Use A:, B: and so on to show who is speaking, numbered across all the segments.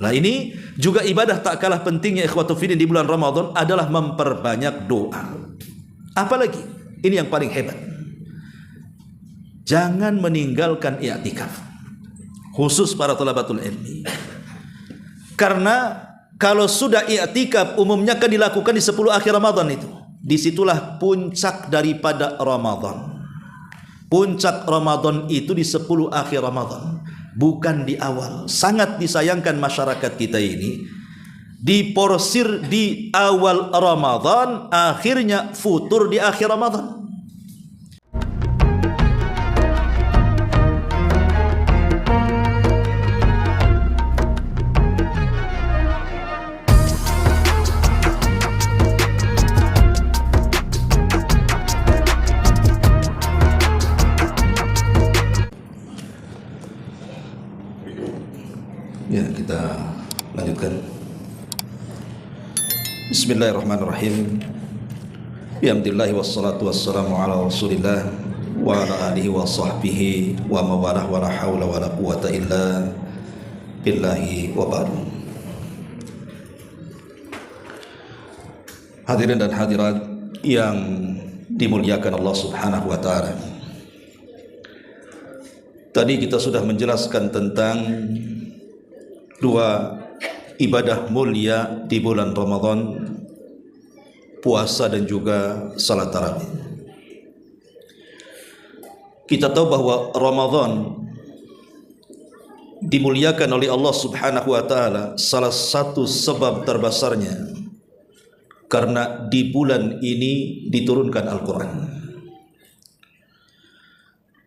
A: Nah, ini juga ibadah tak kalah pentingnya ikhwatu fiddin di bulan Ramadan adalah memperbanyak doa. Apalagi ini yang paling hebat. Jangan meninggalkan i'tikaf. Khusus para thalabatul ilmi. Karena kalau sudah i'tikaf umumnya kan dilakukan di 10 akhir Ramadan itu. Disitulah puncak daripada Ramadan. Puncak Ramadan itu di 10 akhir Ramadan, bukan di awal. Sangat disayangkan masyarakat kita ini diporsir di awal Ramadan, akhirnya futur di akhir Ramadan. Ya, kita lanjutkan. Bismillahirrahmanirrahim. Bihamdillah wassalatu wassalamu ala Rasulillah wa ala alihi wa sahbihi wa mawalah wa la hawla wa la quwata illa billahi wa ba'du. Hadirin dan hadirat yang dimuliakan Allah Subhanahu wa taala. Tadi kita sudah menjelaskan tentang dua ibadah mulia di bulan Ramadan, puasa dan juga salat tarawih. Kita tahu bahwa Ramadan dimuliakan oleh Allah Subhanahu wa taala, salah satu sebab terbesarnya karena di bulan ini diturunkan Al-Quran.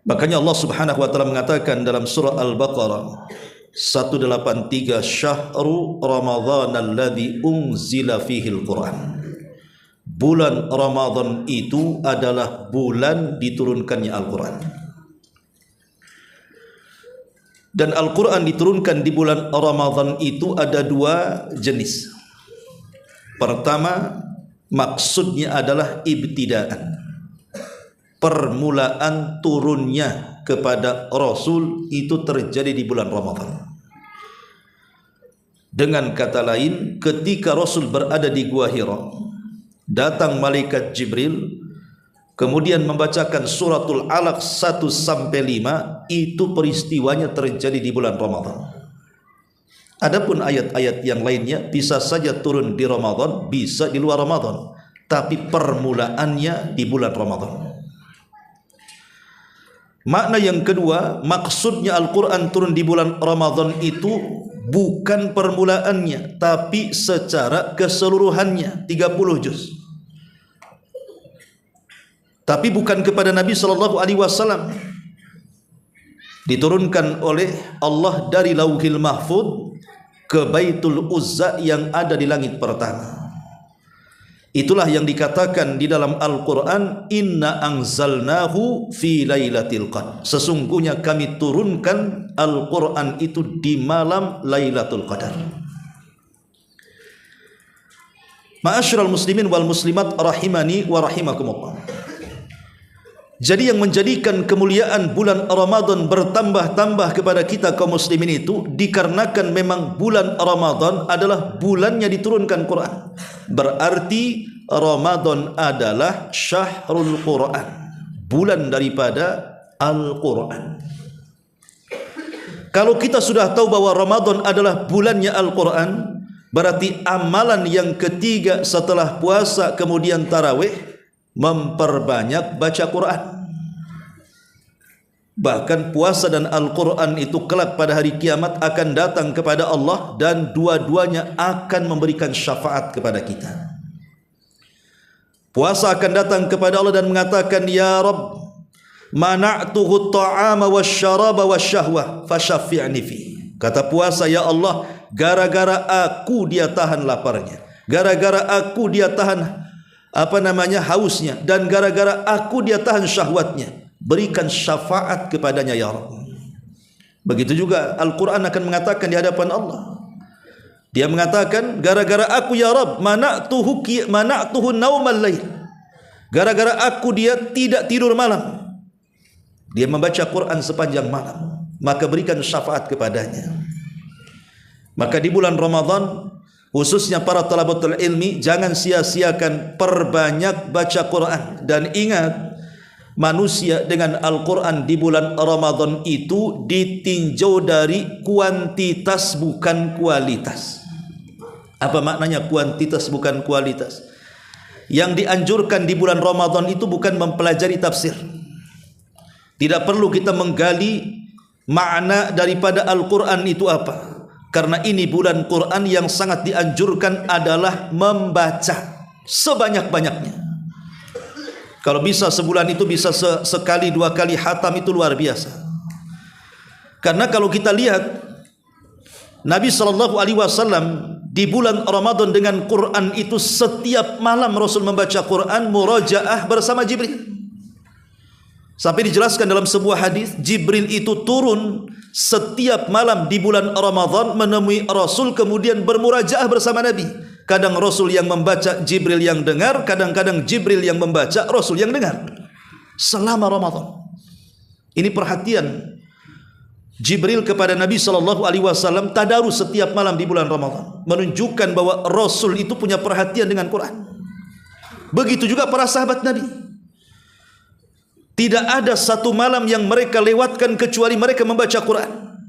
A: Makanya Allah Subhanahu wa taala mengatakan dalam surah Al-Baqarah 183, Syahru Ramadhan alladhi unzila fihil Quran. Bulan Ramadan itu adalah bulan diturunkannya Al-Quran. Dan Al-Quran diturunkan di bulan Ramadan itu ada dua jenis. Pertama, maksudnya adalah ibtidaan, permulaan turunnya kepada Rasul itu terjadi di bulan Ramadan. Dengan kata lain, ketika Rasul berada di Gua Hira, datang malaikat Jibril, kemudian membacakan suratul Alaq 1-5, itu peristiwanya terjadi di bulan Ramadan. Adapun ayat-ayat yang lainnya bisa saja turun di Ramadan, bisa di luar Ramadan, tapi permulaannya di bulan Ramadan. Makna yang kedua, maksudnya Al-Quran turun di bulan Ramadan itu bukan permulaannya, tapi secara keseluruhannya 30 juz. Tapi bukan kepada Nabi SAW. Diturunkan oleh Allah dari Lauhil Mahfud ke Baitul Uzza yang ada di langit pertama. Itulah yang dikatakan di dalam Al-Quran, Inna anzalnahu fi lailatul qadar. Sesungguhnya kami turunkan Al-Quran itu di malam Lailatul Qadar. Ma'asyiral muslimin wal muslimat rahimani wa rahimakumullah. Jadi yang menjadikan kemuliaan bulan Ramadan bertambah-tambah kepada kita kaum muslimin itu dikarenakan memang bulan Ramadan adalah bulannya diturunkan Quran. Berarti Ramadan adalah syahrul Quran, bulan daripada Al-Quran. Kalau kita sudah tahu bahwa Ramadan adalah bulannya Al-Quran, berarti amalan yang ketiga setelah puasa kemudian tarawih, memperbanyak baca Quran. Bahkan puasa dan Al-Quran itu kelak pada hari kiamat akan datang kepada Allah, dan dua-duanya akan memberikan syafaat kepada kita. Puasa akan datang kepada Allah dan mengatakan, Ya Rabb, mana'tuhu ta'ama wasyaraba wasyahwah fasyafi'ni fi. Kata puasa, ya Allah, gara-gara aku dia tahan laparnya, gara-gara aku dia tahan hausnya, dan gara-gara aku dia tahan syahwatnya, berikan syafaat kepadanya ya Rabb. Begitu juga Al-Quran akan mengatakan di hadapan Allah. Dia mengatakan, gara-gara aku ya Rabb, mana'tuhu naumal lail. Gara-gara aku dia tidak tidur malam, dia membaca Quran sepanjang malam, maka berikan syafaat kepadanya. Maka di bulan Ramadan, khususnya para talabatul ilmi, jangan sia-siakan, perbanyak baca Quran. Dan ingat, manusia dengan Al-Quran di bulan Ramadan itu ditinjau dari kuantitas bukan kualitas. Apa maknanya kuantitas bukan kualitas? Yang dianjurkan di bulan Ramadan itu bukan mempelajari tafsir. Tidak perlu kita menggali makna daripada Al-Quran itu apa. Karena ini bulan Quran, yang sangat dianjurkan adalah membaca sebanyak-banyaknya. Kalau bisa sebulan itu bisa sekali dua kali hatam, itu luar biasa. Karena kalau kita lihat Nabi SAW di bulan Ramadan dengan Quran itu, setiap malam Rasul membaca Quran, murajaah bersama Jibril. Sampai dijelaskan dalam sebuah hadis, Jibril itu turun setiap malam di bulan Ramadan menemui Rasul, kemudian bermurajaah bersama Nabi. Kadang Rasul yang membaca, Jibril yang dengar. Kadang-kadang Jibril yang membaca, Rasul yang dengar, selama Ramadan. Ini perhatian Jibril kepada Nabi SAW, tadarus setiap malam di bulan Ramadan, menunjukkan bahwa Rasul itu punya perhatian dengan Quran. Begitu juga para sahabat Nabi. Tidak ada satu malam yang mereka lewatkan kecuali mereka membaca Quran.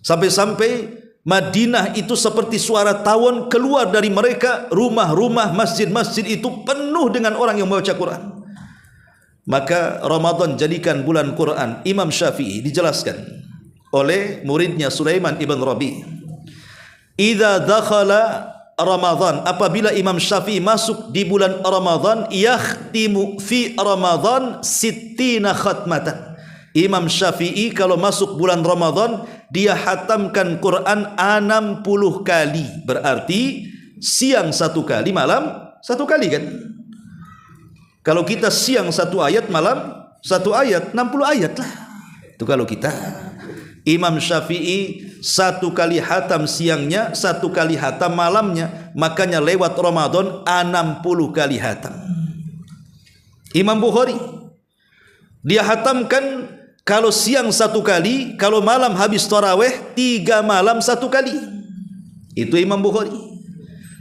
A: Sampai-sampai Madinah itu seperti suara tawon keluar dari mereka. Rumah-rumah, masjid-masjid itu penuh dengan orang yang membaca Quran. Maka Ramadan jadikan bulan Quran. Imam Syafi'i dijelaskan oleh muridnya Sulaiman ibn Rabi. Idza dakhala Ramadan, apabila Imam Syafi'i masuk di bulan Ramadan, yakhtimu fi Ramadan sittina khatmatan. Imam Syafi'i kalau masuk bulan Ramadan, dia hatamkan Quran 60 kali. Berarti siang satu kali, malam satu kali kan? Kalau kita siang satu ayat, malam satu ayat, 60 ayat lah. Itu kalau kita. Imam Syafi'i satu kali hatam siangnya, satu kali hatam malamnya. Makanya lewat Ramadan 60 kali hatam. Imam Bukhari, dia hatamkan kalau siang satu kali, kalau malam habis tarawih 3 malam satu kali. Itu Imam Bukhari.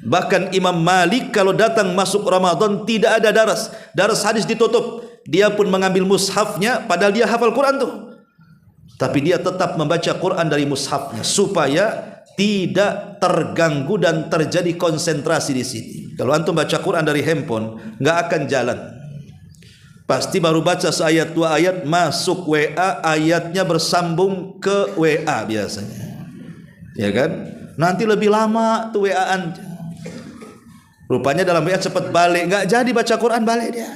A: Bahkan Imam Malik kalau datang masuk Ramadan tidak ada daras. Daras hadis ditutup. Dia pun mengambil mushafnya, padahal dia hafal Quran tuh. Tapi dia tetap membaca Quran dari mushafnya supaya tidak terganggu dan terjadi konsentrasi di sini. Kalau antum baca Quran dari handphone, nggak akan jalan. Pasti baru baca seayat dua ayat, masuk WA, ayatnya bersambung ke WA biasanya. Ya kan? Nanti lebih lama tuh WA-an. Rupanya dalam WA cepat balik, nggak jadi baca Quran, balik dia.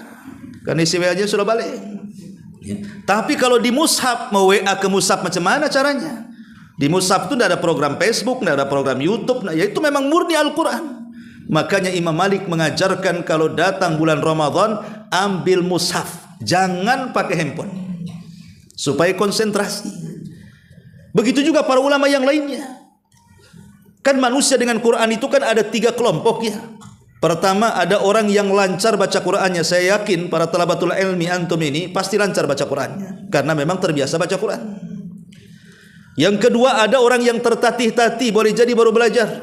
A: Kan isi WA-nya sudah balik. Ya. Tapi kalau di mushaf, mau WA ke mushaf macam mana caranya? Di mushaf itu tidak ada program Facebook, tidak ada program YouTube, ya itu memang murni Al-Quran. Makanya Imam Malik mengajarkan kalau datang bulan Ramadan, ambil mushaf, jangan pakai handphone, supaya konsentrasi. Begitu juga para ulama yang lainnya. Kan manusia dengan Quran itu kan ada 3 kelompok ya. Pertama, ada orang yang lancar baca Qurannya. Saya yakin para talabatul ilmi antum ini pasti lancar baca Qurannya, karena memang terbiasa baca Quran. Yang kedua, ada orang yang tertatih-tatih, boleh jadi baru belajar.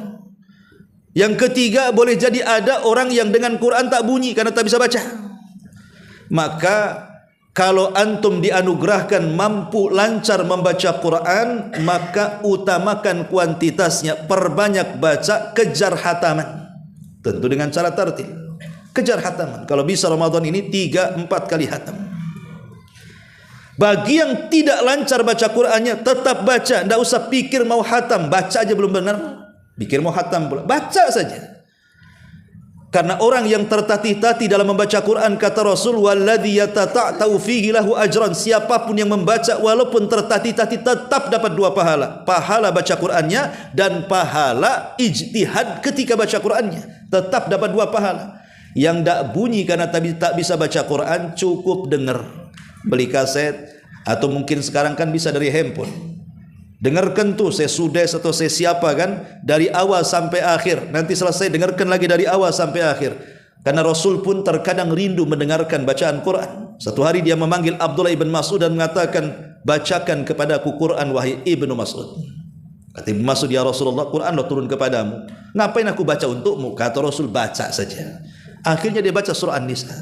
A: Yang ketiga, boleh jadi ada orang yang dengan Quran tak bunyi karena tak bisa baca. Maka kalau antum dianugerahkan mampu lancar membaca Quran, maka utamakan kuantitasnya, perbanyak baca, kejar hataman. Tentu dengan cara tertib. Kejar hataman. Kalau bisa Ramadan ini 3-4 kali hatam. Bagi yang tidak lancar baca Qurannya, tetap baca. Tidak usah pikir mau hatam. Baca aja belum benar, pikir mau hatam pula. Baca saja. Karena orang yang tertatih-tatih dalam membaca Quran, kata Rasul, walladzi yatata'u fihi lahu ajran. Siapapun yang membaca walaupun tertatih-tatih tetap dapat 2 pahala. Pahala baca Qurannya dan pahala ijtihad ketika baca Qurannya. Tetap dapat 2 pahala. Yang tak bunyi karena tak bisa baca Quran, cukup dengar. Beli kaset, atau mungkin sekarang kan bisa dari handphone. Dengarkan tuh, saya Sudes atau saya siapa kan, dari awal sampai akhir. Nanti selesai dengarkan lagi dari awal sampai akhir. Karena Rasul pun terkadang rindu mendengarkan bacaan Quran. Satu hari dia memanggil Abdullah ibn Mas'ud dan mengatakan, bacakan kepadaku Quran wahai ibnu Mas'ud. Kata Ibnu Mas'ud, ya Rasulullah, Quran Allah turun kepadamu, ngapain aku baca untukmu? Kata Rasul, baca saja. Akhirnya dia baca surah An-Nisa.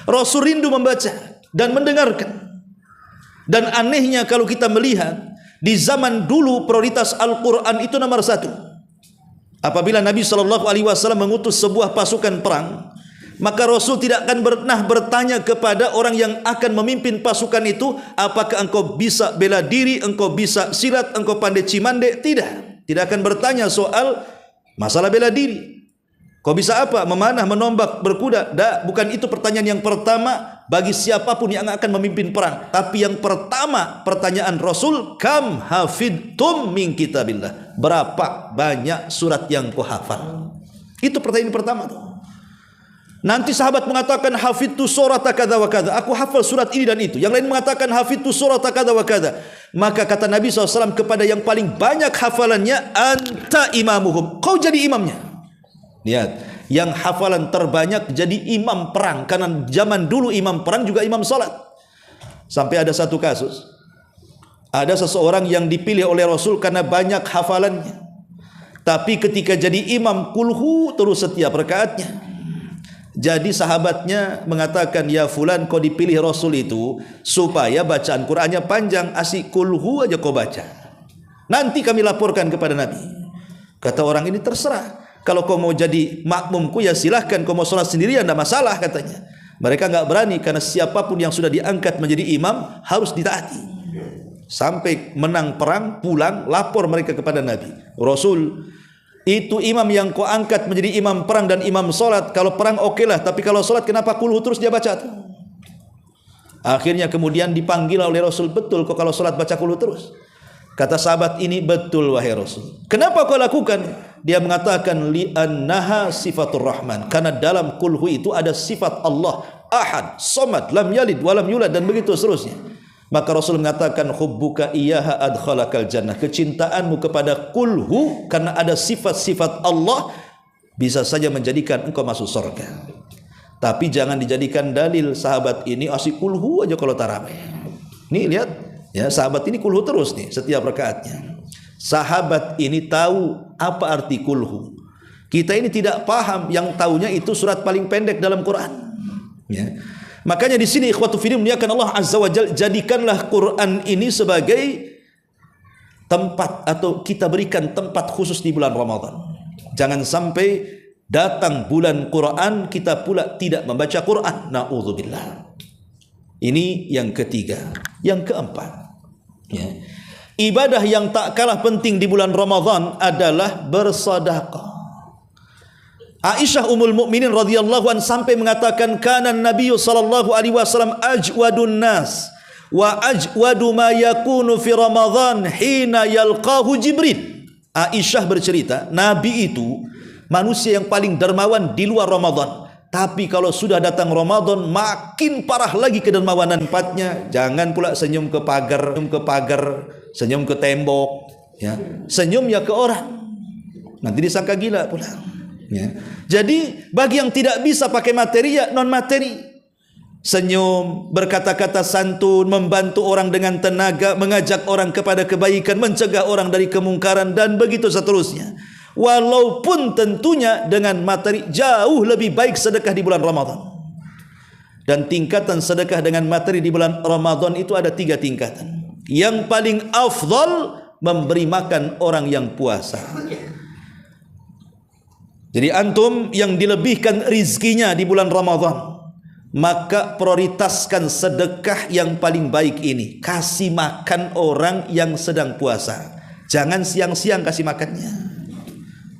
A: Rasul rindu membaca dan mendengarkan. Dan anehnya kalau kita melihat di zaman dulu prioritas Al-Quran itu nomor satu. Apabila Nabi SAW mengutus sebuah pasukan perang, maka Rasul tidak akan pernah bertanya kepada orang yang akan memimpin pasukan itu, apakah engkau bisa bela diri, engkau bisa silat, engkau pandai cimande. Tidak akan bertanya soal masalah bela diri. Kau bisa apa? Memanah, menombak, berkuda. Bukan itu pertanyaan yang pertama bagi siapapun yang akan memimpin perang. Tapi yang pertama pertanyaan Rasul, kam hafidtum min kitabillah. Berapa banyak surat yang kau hafal? Itu pertanyaan pertama tuh. Nanti sahabat mengatakan hafidtu surata kadza wa kadza, aku hafal surat ini dan itu. Yang lain mengatakan hafidtu surata kadza wa kadza. Maka kata Nabi SAW kepada yang paling banyak hafalannya, anta imamuhum, kau jadi imamnya. Lihat, yang hafalan terbanyak jadi imam perang. Karena zaman dulu imam perang juga imam salat. Sampai ada satu kasus, ada seseorang yang dipilih oleh Rasul karena banyak hafalannya, tapi ketika jadi imam kulhu terus setiap rakaatnya. Jadi sahabatnya mengatakan, ya fulan, kau dipilih Rasul itu supaya bacaan Qur'annya panjang, asik kulhu aja kau baca, nanti kami laporkan kepada Nabi. Kata orang ini, terserah, kalau kau mau jadi makmumku ya silahkan, kau mau sholat sendirian tidak masalah, katanya. Mereka nggak berani karena siapapun yang sudah diangkat menjadi imam harus ditaati. Sampai menang perang, pulang lapor mereka kepada Nabi, Rasul, itu imam yang kau angkat menjadi imam perang dan imam solat, kalau perang oke lah, tapi kalau solat kenapa kulhu terus dia baca tuh? Akhirnya kemudian dipanggil oleh Rasul, betul kok kalau solat baca kulhu terus? Kata sahabat ini, betul wahai Rasul. Kenapa kau lakukan? Dia mengatakan, li'annaha sifatur rahman, karena dalam kulhu itu ada sifat Allah, ahad, somad, lam yalid, walam yulad, dan begitu seterusnya. Maka Rasul mengatakan, hubbuka iyaha adkhalakal jannah, kecintaanmu kepada kulhu karena ada sifat-sifat Allah bisa saja menjadikan engkau masuk surga. Tapi jangan dijadikan dalil sahabat ini asik kulhu aja kalau tarawih. Nih lihat, ya, sahabat ini kulhu terus nih setiap rakaatnya. Sahabat ini tahu apa arti kulhu. Kita ini tidak paham, yang tahunya itu surat paling pendek dalam Quran. Ya. Makanya di sini ikhwatu fillah muliakan Allah Azza wa Jalla, jadikanlah Quran ini sebagai tempat, atau kita berikan tempat khusus di bulan Ramadan. Jangan sampai datang bulan Quran kita pula tidak membaca Quran. Na'udzubillah. Ini yang ketiga. Yang keempat, ya, ibadah yang tak kalah penting di bulan Ramadan adalah bersedekah. Aisyah Ummul Mukminin radhiyallahu an sampai mengatakan, kana Nabi sallallahu alaihi wasallam ajwadun nas wa ajwadu ma yakunu fi Ramadan hina yalqahu Jibril. Aisyah bercerita, Nabi itu manusia yang paling dermawan di luar Ramadan, tapi kalau sudah datang Ramadan makin parah lagi kedermawanannya. Jangan pula senyum ke pagar, senyum ke tembok, ya. Senyum ya ke orang, nanti disangka gila pula. Ya. Jadi bagi yang tidak bisa pakai materi, ya non materi, senyum, berkata-kata santun, membantu orang dengan tenaga, mengajak orang kepada kebaikan, mencegah orang dari kemungkaran, dan begitu seterusnya. Walaupun tentunya dengan materi jauh lebih baik sedekah di bulan Ramadan. Dan tingkatan sedekah dengan materi di bulan Ramadan itu ada 3 tingkatan. Yang paling afdal, memberi makan orang yang puasa. Jadi antum yang dilebihkan rizkinya di bulan Ramadan, maka prioritaskan sedekah yang paling baik ini. Kasih makan orang yang sedang puasa. Jangan siang-siang kasih makannya,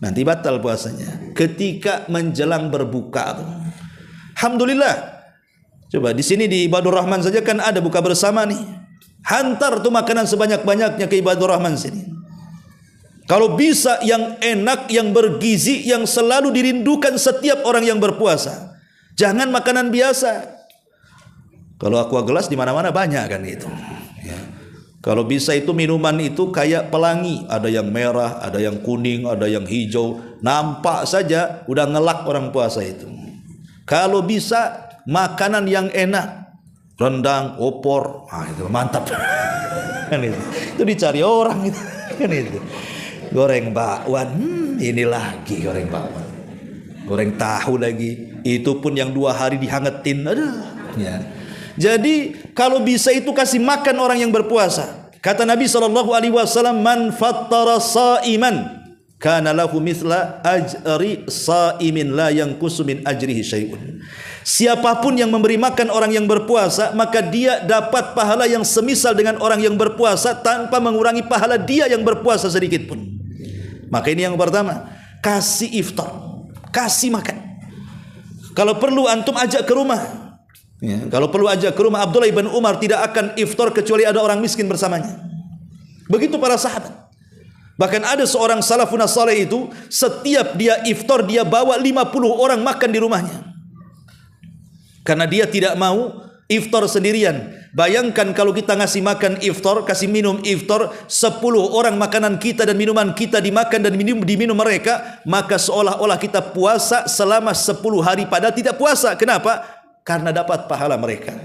A: nanti batal puasanya. Ketika menjelang berbuka, alhamdulillah. Coba di sini di Ibadur Rahman saja kan ada buka bersama nih. Hantar tuh makanan sebanyak-banyaknya ke Ibadur Rahman sini. Kalau bisa yang enak, yang bergizi, yang selalu dirindukan setiap orang yang berpuasa. Jangan makanan biasa. Kalau aqua gelas di mana-mana banyak kan itu. Ya. Kalau bisa itu minuman itu kayak pelangi, ada yang merah, ada yang kuning, ada yang hijau. Nampak saja udah ngelak orang puasa itu. Kalau bisa makanan yang enak, rendang, opor, itu mantap. Kan itu dicari orang itu. Kan itu. Goreng bakwan, ini lagi goreng bakwan. Goreng tahu lagi. Itu pun yang 2 hari dihangetin. Aduh. Ya. Jadi kalau bisa itu kasih makan orang yang berpuasa. Kata Nabi SAW, man fattara sa'iman kana lahu mithla ajri sa'imin la yanqusu min ajrihi syai'un. Siapapun yang memberi makan orang yang berpuasa, maka dia dapat pahala yang semisal dengan orang yang berpuasa tanpa mengurangi pahala dia yang berpuasa sedikit pun. Maka ini yang pertama, kasih iftar, kasih makan. Kalau perlu antum ajak ke rumah. Ya, kalau perlu ajak ke rumah. Abdullah ibn Umar tidak akan iftar kecuali ada orang miskin bersamanya. Begitu para sahabat. Bahkan ada seorang salafun saleh itu, setiap dia iftar dia bawa 50 orang makan di rumahnya. Karena dia tidak mau iftar sendirian. Bayangkan kalau kita ngasih makan iftar, kasih minum iftar, 10 orang makanan kita dan minuman kita dimakan dan diminum mereka, maka seolah-olah kita puasa selama 10 hari padahal tidak puasa. Kenapa? Karena dapat pahala mereka.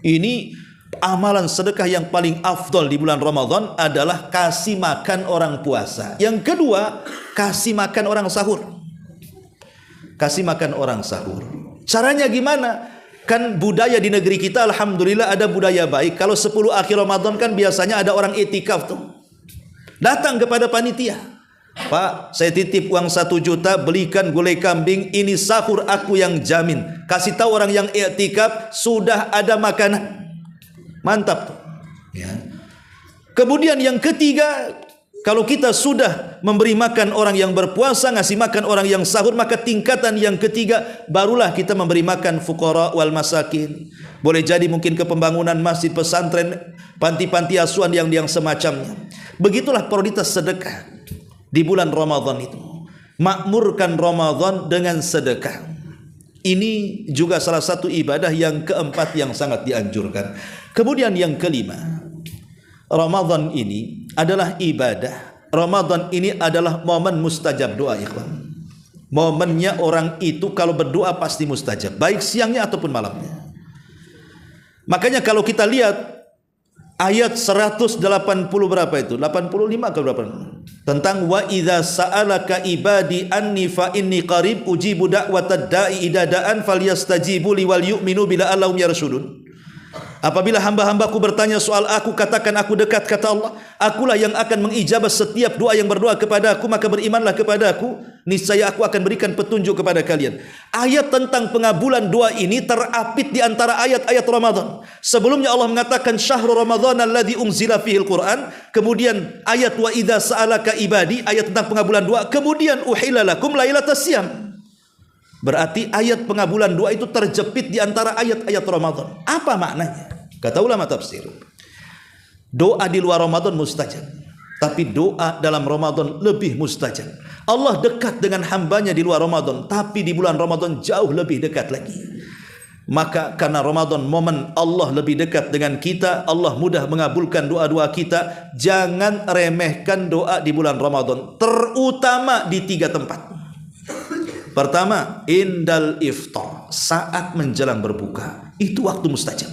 A: Ini amalan sedekah yang paling afdol di bulan Ramadan adalah kasih makan orang puasa. Yang kedua, kasih makan orang sahur. Kasih makan orang sahur. Caranya gimana? Kan budaya di negeri kita alhamdulillah ada budaya baik. Kalau 10 akhir Ramadan kan biasanya ada orang itikaf tuh. Datang kepada panitia. Pak, saya titip uang 1 juta, belikan gulai kambing, ini sahur aku yang jamin. Kasih tahu orang yang itikaf sudah ada makanan. Mantap tuh. Ya. Kemudian yang ketiga, kalau kita sudah memberi makan orang yang berpuasa, ngasih makan orang yang sahur, maka tingkatan yang ketiga barulah kita memberi makan fuqara wal masakin. Boleh jadi mungkin ke pembangunan masjid, pesantren, panti-panti asuhan yang semacamnya. Begitulah prioritas sedekah di bulan Ramadan itu. Makmurkan Ramadan dengan sedekah. Ini juga salah satu ibadah yang keempat yang sangat dianjurkan. Kemudian yang kelima, Ramadan ini adalah ibadah. Ramadan ini adalah momen mustajab doa, ikhwan. Momennya orang itu kalau berdoa pasti mustajab, baik siangnya ataupun malamnya. Makanya kalau kita lihat ayat 180 berapa itu? 85 ke berapa? Tentang wa idza sa'alaka ibadi anni fa inni qarib ujibu da'watad da'i idza da'an falyastajibu li wal yu'minu bila allahum yarshudun. Apabila hamba-hambaku bertanya soal aku, katakan aku dekat, kata Allah. Akulah yang akan mengijabah setiap doa yang berdoa kepada aku, maka berimanlah kepada aku, niscaya aku akan berikan petunjuk kepada kalian. Ayat tentang pengabulan doa ini terapit di antara ayat-ayat Ramadan. Sebelumnya Allah mengatakan syahrul Ramadan alladzi unzila fihil Quran. Kemudian ayat wa idza sa'alaka ibadi, ayat tentang pengabulan doa. Kemudian uhilla lakum lailatas siyam. Berarti ayat pengabulan doa itu terjepit di antara ayat-ayat Ramadan. Apa maknanya? Kata ulama tafsir, doa di luar Ramadan mustajab, tapi doa dalam Ramadan lebih mustajab. Allah dekat dengan hambanya di luar Ramadan, tapi di bulan Ramadan jauh lebih dekat lagi. Maka karena Ramadan momen Allah lebih dekat dengan kita, Allah mudah mengabulkan doa-doa kita. Jangan remehkan doa di bulan Ramadan, terutama di 3 tempat. Pertama, indal iftar, saat menjelang berbuka, itu waktu mustajab.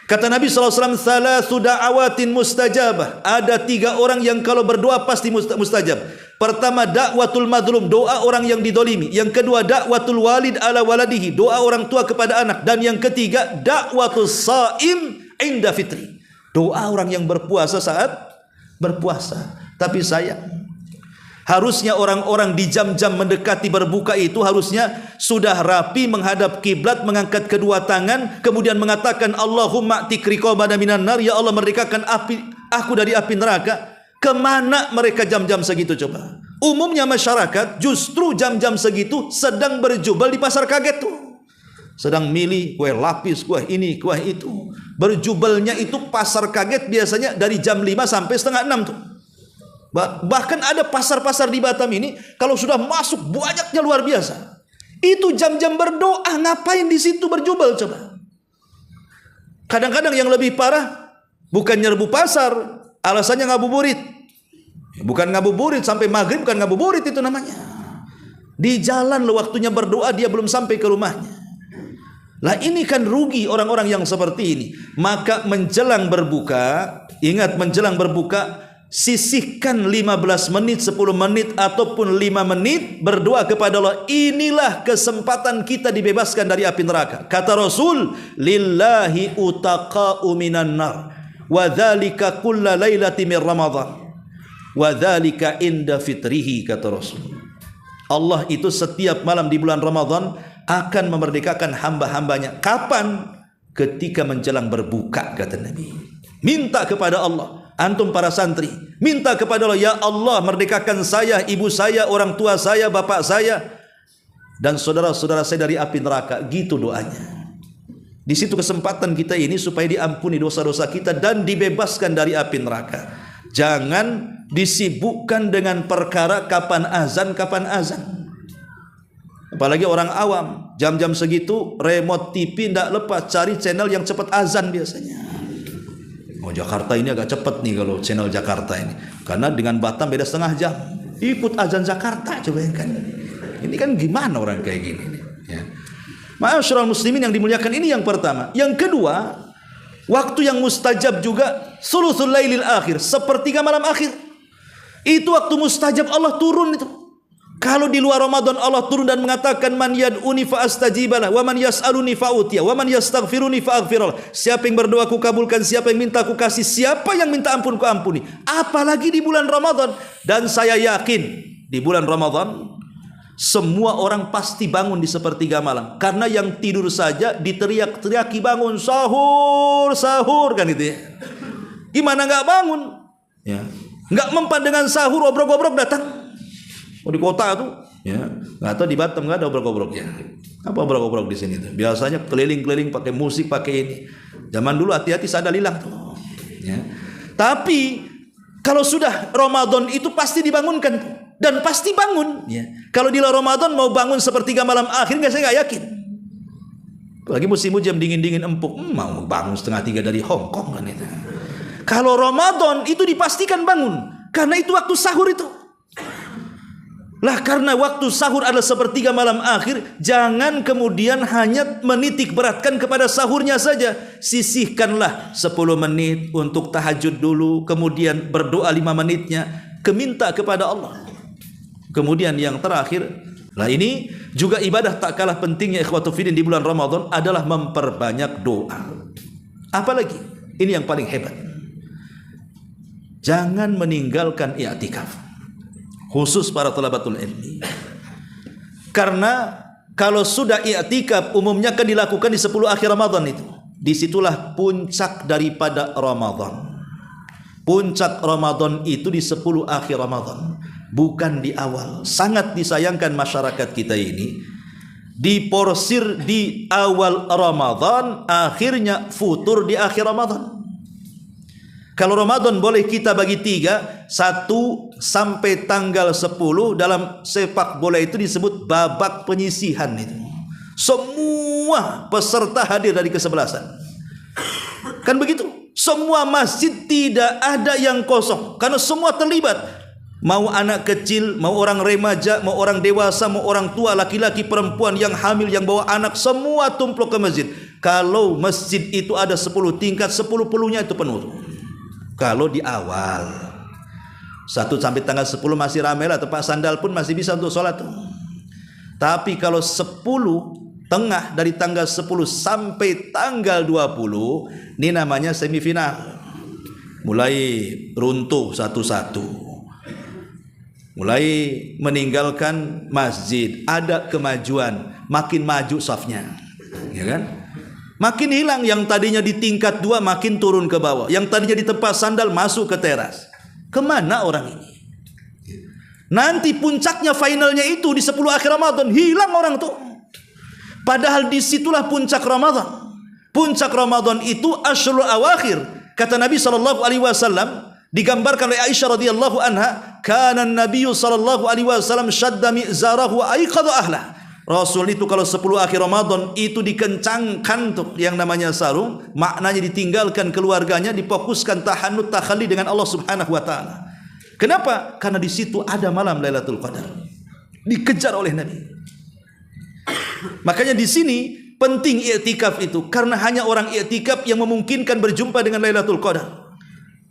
A: Kata Nabi SAW, thalathu da'awatin mustajabah. Ada 3 orang yang kalau berdoa pasti mustajab. Pertama, da'watul madlum, doa orang yang didolimi. Yang kedua, da'watul walid ala waladihi, doa orang tua kepada anak. Dan yang ketiga, da'watul sa'im inda fitri, doa orang yang berpuasa saat berpuasa. Tapi sayang, harusnya orang-orang di jam-jam mendekati berbuka itu harusnya sudah rapi menghadap kiblat, mengangkat kedua tangan, kemudian mengatakan Allahumma atik riqabana minan nar, ya Allah merdekakan aku dari api neraka. Kemana mereka jam-jam segitu coba? Umumnya masyarakat justru jam-jam segitu sedang berjubel di pasar kaget tuh. Sedang milih kue lapis, kue ini, kue itu. Berjubelnya itu pasar kaget biasanya dari jam 5 sampai setengah 6 tuh. Bahkan ada pasar-pasar di Batam ini kalau sudah masuk banyaknya luar biasa. Itu jam-jam berdoa, ngapain di situ berjubel coba? Kadang-kadang yang lebih parah bukan nyerbu pasar, alasannya ngabuburit. Bukan ngabuburit sampai maghrib, bukan ngabuburit itu namanya. Di jalan lo waktunya berdoa dia belum sampai ke rumahnya. Lah ini kan rugi orang-orang yang seperti ini. Maka menjelang berbuka, ingat menjelang berbuka, sisihkan 15 menit, 10 menit ataupun 5 menit berdoa kepada Allah. Inilah kesempatan kita dibebaskan dari api neraka. Kata Rasul, lillahi utaqa'u minan nar wa dzalika kulla lailati min ramadhan wa dzalika inda fitrihi, kata Rasul. Allah itu setiap malam di bulan Ramadan akan memerdekakan hamba-hambanya. Kapan? Ketika menjelang berbuka, kata Nabi. Minta kepada Allah. Antum para santri, minta kepada Allah, ya Allah merdekakan saya, ibu saya, orang tua saya, bapak saya, dan saudara-saudara saya dari api neraka. Gitu doanya. Di situ kesempatan kita ini supaya diampuni dosa-dosa kita dan dibebaskan dari api neraka. Jangan disibukkan dengan perkara kapan azan, kapan azan. Apalagi orang awam, jam-jam segitu remote TV tidak lepas, cari channel yang cepat azan biasanya. Oh, Jakarta ini agak cepat nih kalau channel Jakarta ini, karena dengan Batam beda setengah jam. Ikut azan Jakarta, coba kan. Ini kan gimana orang kayak gini ya. Ma'asyiral muslimin yang dimuliakan, ini yang pertama. Yang kedua, waktu yang mustajab juga sulusul lailil akhir, sepertiga malam akhir. Itu waktu mustajab, Allah turun itu. Kalau di luar Ramadan Allah turun dan mengatakan, man yad'uni fa astajibalah wa man yas'aluni fa utiya wa man yastaghfiruni fa aghfirlah. Siapa yang berdoa ku kabulkan, siapa yang minta ku kasih, siapa yang minta ampun ku ampuni. Apalagi di bulan Ramadan. Dan saya yakin di bulan Ramadan semua orang pasti bangun di sepertiga malam, karena yang tidur saja diteriak-teriaki bangun, sahur, sahur, kan itu ya. Gimana nggak bangun? Ya, nggak mempan dengan sahur, obrok-obrok datang. Oh, di kota tuh, ya, nggak tahu di Batam nggak ada obrok-obroknya. Apa obrok-obrok di sini tuh? Biasanya keliling-keliling pakai musik, pakai ini. Zaman dulu hati-hati sadar hilang tuh. Ya. Tapi kalau sudah Ramadan itu pasti dibangunkan tuh. Dan pasti bangun. Ya. Kalau di luar Ramadan mau bangun sepertiga malam akhir, saya nggak yakin. Apalagi musim hujan dingin-dingin empuk, mau bangun setengah 3 dari Hong Kong kan itu. Kalau Ramadan itu dipastikan bangun, karena itu waktu sahur itu. Lah karena waktu sahur adalah sepertiga malam akhir, jangan kemudian hanya menitik beratkan kepada sahurnya saja. Sisihkanlah 10 menit untuk tahajud dulu, kemudian berdoa 5 menitnya, keminta kepada Allah. Kemudian yang terakhir, lah ini juga ibadah tak kalah pentingnya ikhwatu fiddin di bulan Ramadan adalah memperbanyak doa. Apalagi, ini yang paling hebat. Jangan meninggalkan i'tikaf. Khusus para thalabatul ilmi. Karena kalau sudah i'tikaf umumnya kan dilakukan di 10 akhir Ramadan itu. Disitulah puncak daripada Ramadan. Puncak Ramadan itu di 10 akhir Ramadan, bukan di awal. Sangat disayangkan masyarakat kita ini diporsir di awal Ramadan, akhirnya futur di akhir Ramadan. Kalau Ramadan boleh kita bagi 3, 1 sampai tanggal 10 dalam sepak bola itu disebut babak penyisihan itu. Semua peserta hadir dari kesebelasan. Kan begitu? Semua masjid tidak ada yang kosong, karena semua terlibat. Mau anak kecil, mau orang remaja, mau orang dewasa, mau orang tua, laki-laki, perempuan, yang hamil, yang bawa anak, semua tumpluk ke masjid. Kalau masjid itu ada 10 tingkat, 10-10-nya itu penuh. Kalau di awal 1 sampai tanggal 10 masih ramai lah, tempat sandal pun masih bisa untuk sholat. Tapi kalau 10 tengah, dari tanggal 10 sampai tanggal 20, ini namanya semifinal. Mulai runtuh satu-satu, mulai meninggalkan masjid, ada kemajuan, makin maju safnya, ya kan? Makin hilang, yang tadinya di tingkat 2 makin turun ke bawah, yang tadinya di tempat sandal masuk ke teras. Kemana orang ini? Nanti puncaknya, finalnya itu di 10 akhir Ramadan, hilang orang tuh. Padahal disitulah puncak Ramadan. Puncak Ramadan itu asyrul awakhir. Kata Nabi SAW, digambarkan oleh Aisyah radhiyallahu anha, kana an-nabiyyu sallallahu alaihi wasallam shadda mi'zarahu wa aiqadha ahlah. Rasul itu kalau 10 akhir Ramadan itu dikencangkan tuh yang namanya sarung, maknanya ditinggalkan keluarganya, difokuskan tahannut, takhalli dengan Allah Subhanahu wa taala. Kenapa? Karena di situ ada malam Lailatul Qadar. Dikejar oleh Nabi. Makanya di sini penting i'tikaf itu, karena hanya orang i'tikaf yang memungkinkan berjumpa dengan Lailatul Qadar.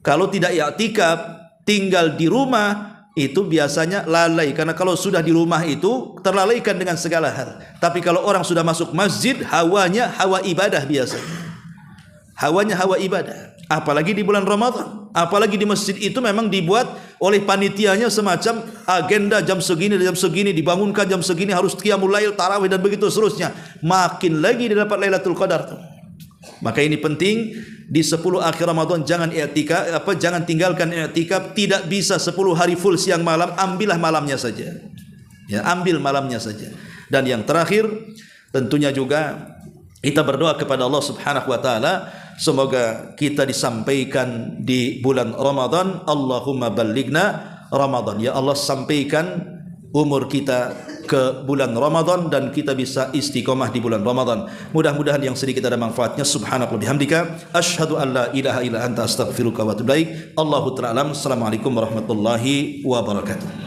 A: Kalau tidak i'tikaf, tinggal di rumah itu biasanya lalai, karena kalau sudah di rumah itu terlalaikan dengan segala hal. Tapi kalau orang sudah masuk masjid, hawanya hawa ibadah biasa. Hawanya hawa ibadah. Apalagi di bulan Ramadan, apalagi di masjid itu memang dibuat oleh panitianya semacam agenda jam segini dibangunkan jam segini harus qiyamul lail, tarawih dan begitu seterusnya. Makin lagi dia dapat Lailatul Qadar tuh. Maka ini penting di 10 akhir Ramadan jangan jangan tinggalkan i'tikaf. Tidak bisa 10 hari full siang malam, ambillah malamnya saja. Ya, ambil malamnya saja. Dan yang terakhir tentunya juga kita berdoa kepada Allah Subhanahu wa taala semoga kita disampaikan di bulan Ramadan. Allahumma ballighna Ramadan. Ya Allah, sampaikan umur kita ke bulan Ramadan dan kita bisa istiqomah di bulan Ramadan. Mudah-mudahan yang sedikit ada manfaatnya. Subhanallah bihamdika asyhadu an la ilaha illa anta astaghfiruka wa atubu ilaik. Allahu ta'ala alam. Assalamualaikum warahmatullahi wabarakatuh.